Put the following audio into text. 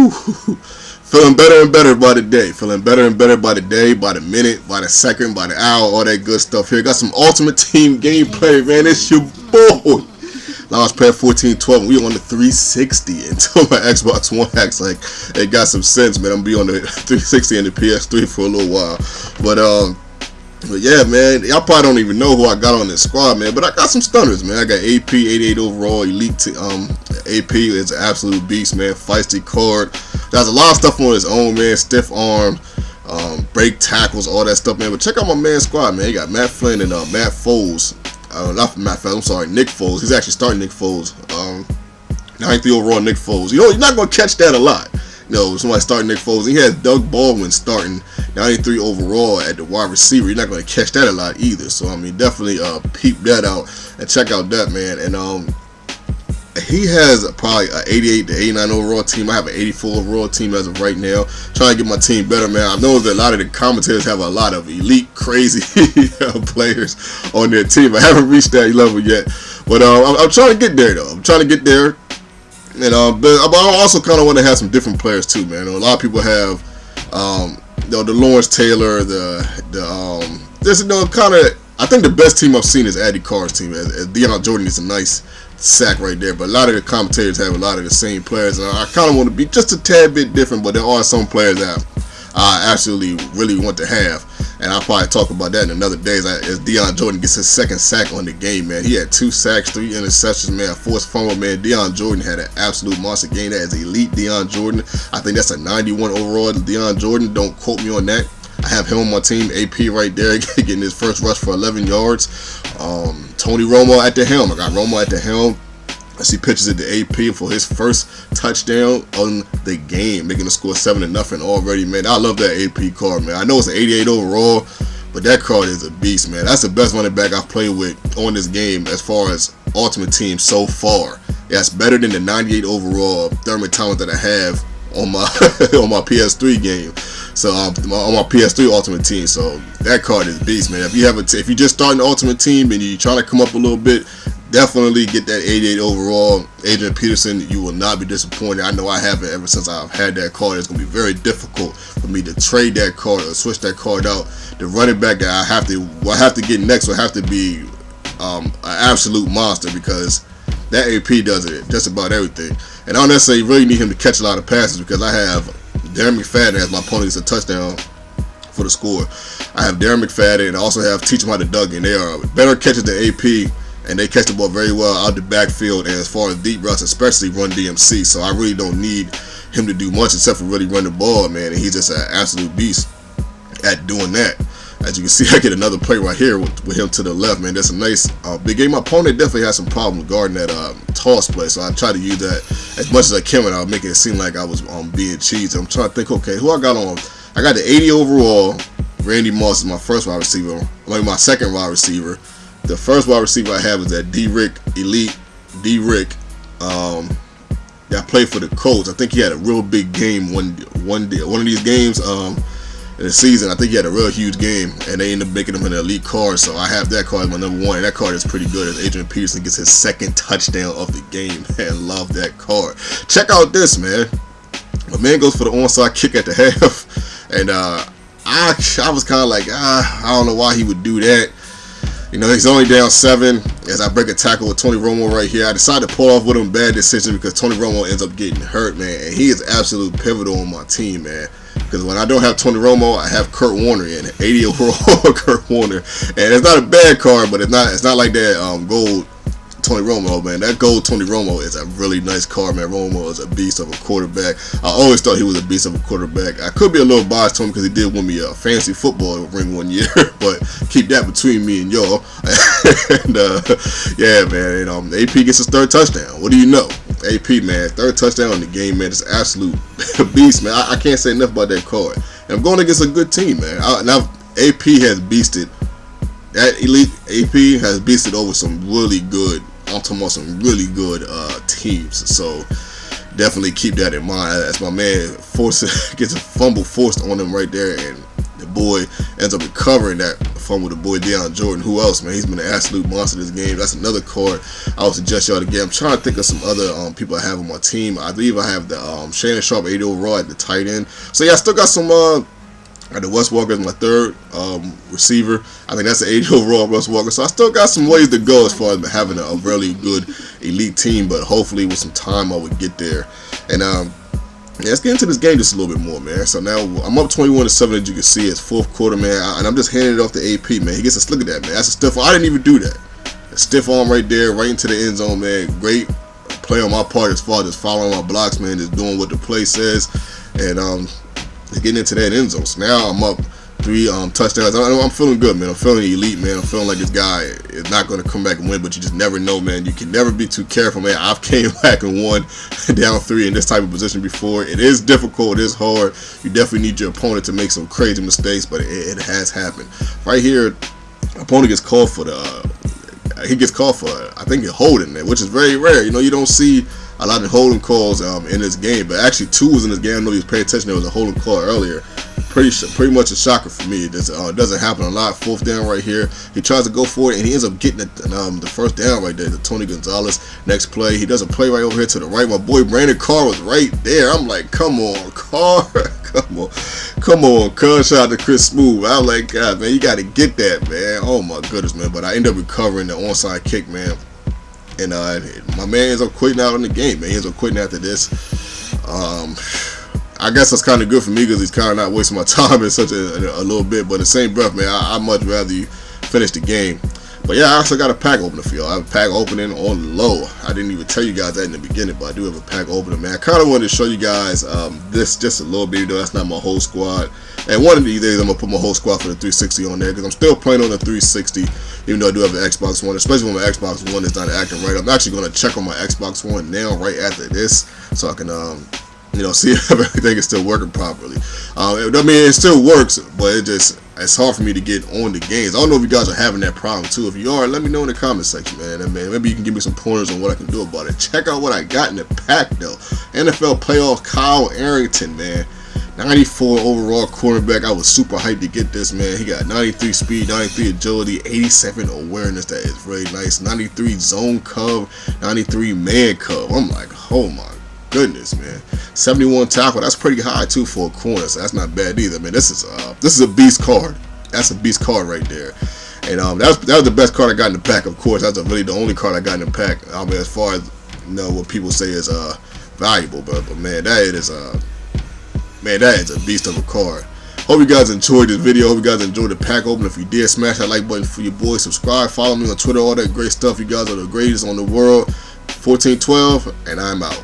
Feeling better and better by the day. Feeling better and better by the day, by the minute, by the second, by the hour, all that good stuff here. Got some Ultimate Team gameplay, man. It's your boy. Launchpad 1412, and we on the 360 until my Xbox One acts like it got some sense, man. I'm gonna be on the 360 and the PS3 for a little while. But yeah, man, y'all probably don't even know who I got on this squad, man. But I got some stunners, man. I got AP, 88 overall, elite. AP is an absolute beast, man. Feisty card. There's a lot of stuff on his own, man. Stiff arm, break tackles, all that stuff, man. But check out my man squad, man. You got Matt Flynn and Matt Foles. Not Matt Foles, I'm sorry, Nick Foles. He's actually starting Nick Foles. 93 overall Nick Foles. You know, you're not going to catch that a lot. You know, somebody starting Nick Foles. He has Doug Baldwin starting 93 overall at the wide receiver. You're not going to catch that a lot either. So, I mean, definitely peep that out and check out that, man. And he has probably an 88 to 89 overall team. I have an 84 overall team as of right now. Trying to get my team better, man. I know that a lot of the commentators have a lot of elite, crazy players on their team. I haven't reached that level yet. But I'm trying to get there, though. I'm trying to get there. And but I also kind of want to have some different players too, man. A lot of people have, the Lawrence Taylor, there's kind of. I think the best team I've seen is Addy Carr's team. As Deion Jordan is a nice sack right there, but a lot of the commentators have a lot of the same players, and I kind of want to be just a tad bit different. But there are some players that I absolutely really want to have, and I'll probably talk about that in another day. As Deion Jordan gets his second sack on the game, man. He had 2 sacks, 3 interceptions, man. A forced fumble, man. Deion Jordan had an absolute monster game. That is elite Deion Jordan. I think that's a 91 overall Deion Jordan. Don't quote me on that. I have him on my team. AP right there getting his first rush for 11 yards. Tony Romo at the helm. I got Romo at the helm. I see pictures of the AP for his first touchdown on the game, making the score 7-0 already, man. I love that AP card, man. I know it's an 88 overall, but that card is a beast, man. That's the best running back I've played with on this game as far as Ultimate Team so far. Yeah, it's better than the 98 overall Thurman Thomas that I have on my on my PS3 game. So on my PS3 Ultimate Team. So that card is beast, man. If you just starting the Ultimate Team and you're trying to come up a little bit, definitely get that 88 overall Adrian Peterson. You will not be disappointed. I know I haven't ever since I've had that card. It's going to be very difficult for me to trade that card or switch that card out. The running back that I have to get next will have to be an absolute monster, because that AP does it just about everything. And I don't necessarily really need him to catch a lot of passes, because I have Darren McFadden as my opponent gets a touchdown for the score. I have Darren McFadden and I also have Teach Him How to Duggan. They are better catches than AP, and they catch the ball very well out the backfield and as far as deep routes, especially run DMC. So I really don't need him to do much except for really run the ball, man. And he's just an absolute beast at doing that. As you can see, I get another play right here with him to the left, man. That's a nice big game. My opponent definitely has some problems guarding that toss play, so I try to use that as much as I can, and I'll make it seem like I was being cheesy. I'm trying to think, okay, who I got on? I got the 80 overall. Randy Moss is my first wide receiver. My second wide receiver. The first wide receiver I have is that D-Rick, elite D-Rick. That played for the Colts. I think he had a real big game one of these games. In the season, I think he had a real huge game, and they ended up making him an elite card. So I have that card as my number 1, and that card is pretty good. As Adrian Peterson gets his second touchdown of the game, man, love that card. Check out this, man. My man goes for the onside kick at the half, and I was kind of like, I don't know why he would do that. You know, he's only down 7 as I break a tackle with Tony Romo right here. I decided to pull off with him. Bad decision, because Tony Romo ends up getting hurt, man, and he is absolute pivotal on my team, man. Because when I don't have Tony Romo, I have Kurt Warner in 80 overall Kurt Warner, and it's not a bad card, but it's not like that gold Tony Romo, man. That gold Tony Romo is a really nice card, man. Romo is a beast of a quarterback. I always thought he was a beast of a quarterback. I could be a little biased to him because he did win me a fantasy football ring one year, but keep that between me and y'all. And yeah, man. And AP gets his 3rd touchdown. What do you know? AP, man, 3rd touchdown in the game, man. It's an absolute beast, man. I can't say enough about that card. And I'm going against a good team, man. Now AP has beasted. That elite AP has beasted over some really good. I'm talking about some really good teams. So definitely keep that in mind. As my man gets a fumble forced on him right there, and the boy ends up recovering that fun with the boy Deion Jordan. Who else, man? He's been an absolute monster this game. That's another card I would suggest y'all to get. I'm trying to think of some other people I have on my team. I believe I have the Shannon Sharp 80 overall at the tight end. So yeah, I still got some. The Wes Walker is my third receiver. I think that's the 80 overall Wes Walker. So I still got some ways to go as far as having a really good elite team. But hopefully with some time I would get there. And yeah, let's get into this game just a little bit more, man. So now I'm up 21-7, as you can see. It's fourth quarter, man, and I'm just handing it off to AP, man. He gets a look at that, man. That's a stiff arm. I didn't even do that. A stiff arm right there, right into the end zone, man. Great play on my part as far as just following my blocks, man. Just doing what the play says, and getting into that end zone. So now I'm up 3 touchdowns. I'm feeling good, man. I'm feeling elite, man. I'm feeling like this guy is not going to come back and win, but you just never know, man. You can never be too careful, man. I've came back and won down 3 in this type of position before. It is difficult. It is hard. You definitely need your opponent to make some crazy mistakes, but it has happened. Right here, opponent gets called for I think, a holding, man, which is very rare. You know, you don't see a lot of holding calls in this game, but actually 2 was in this game. I know he was paying attention. There was a holding call earlier. Pretty much a shocker for me. It doesn't happen a lot. 4th down right here. He tries to go for it, and he ends up getting the first down right there to Tony Gonzalez. Next play, he does a play right over here to the right. My boy Brandon Carr was right there. I'm like, come on, Carr. Come on, cuz. Shout out to Chris Smooth. I'm like, God, man, you got to get that, man. Oh, my goodness, man. But I end up recovering the onside kick, man. And my man ends up quitting out on the game, man. He ends up quitting after this. I guess that's kind of good for me because he's kind of not wasting my time in such a little bit. But in the same breath, man, I'd much rather you finish the game. But yeah, I also got a pack opener for y'all. I have a pack opening on the low. I didn't even tell you guys that in the beginning, but I do have a pack opener, man. I kind of wanted to show you guys this just a little bit, though. That's not my whole squad. And one of these days, I'm going to put my whole squad for the 360 on there because I'm still playing on the 360, even though I do have the Xbox One, especially when my Xbox One is not acting right. I'm actually going to check on my Xbox One now right after this so I can see if everything is still working properly. I mean, it still works, but it's hard for me to get on the games. I don't know if you guys are having that problem too. If you are, let me know in the comment section, man. And maybe you can give me some pointers on what I can do about it. Check out what I got in the pack, though. NFL playoff Kyle Arrington, man. 94 overall cornerback. I was super hyped to get this, man. He got 93 speed, 93 agility, 87 awareness. That is very nice. 93 zone cov, 93 man cov. I'm like, oh my goodness, man. 71 tackle. That's pretty high too for a corner, so that's not bad either, man. This is a beast card. That's a beast card right there. And that was the best card I got in the pack. Of course, that's really the only card I got in the pack. I mean, as far as what people say is valuable, but man, that is a beast of a card. Hope you guys enjoyed this video. Hope you guys enjoyed the pack open. If you did, smash that like button for your boy. Subscribe, follow me on Twitter, all that great stuff. You guys are the greatest on the world. 1412, and I'm out.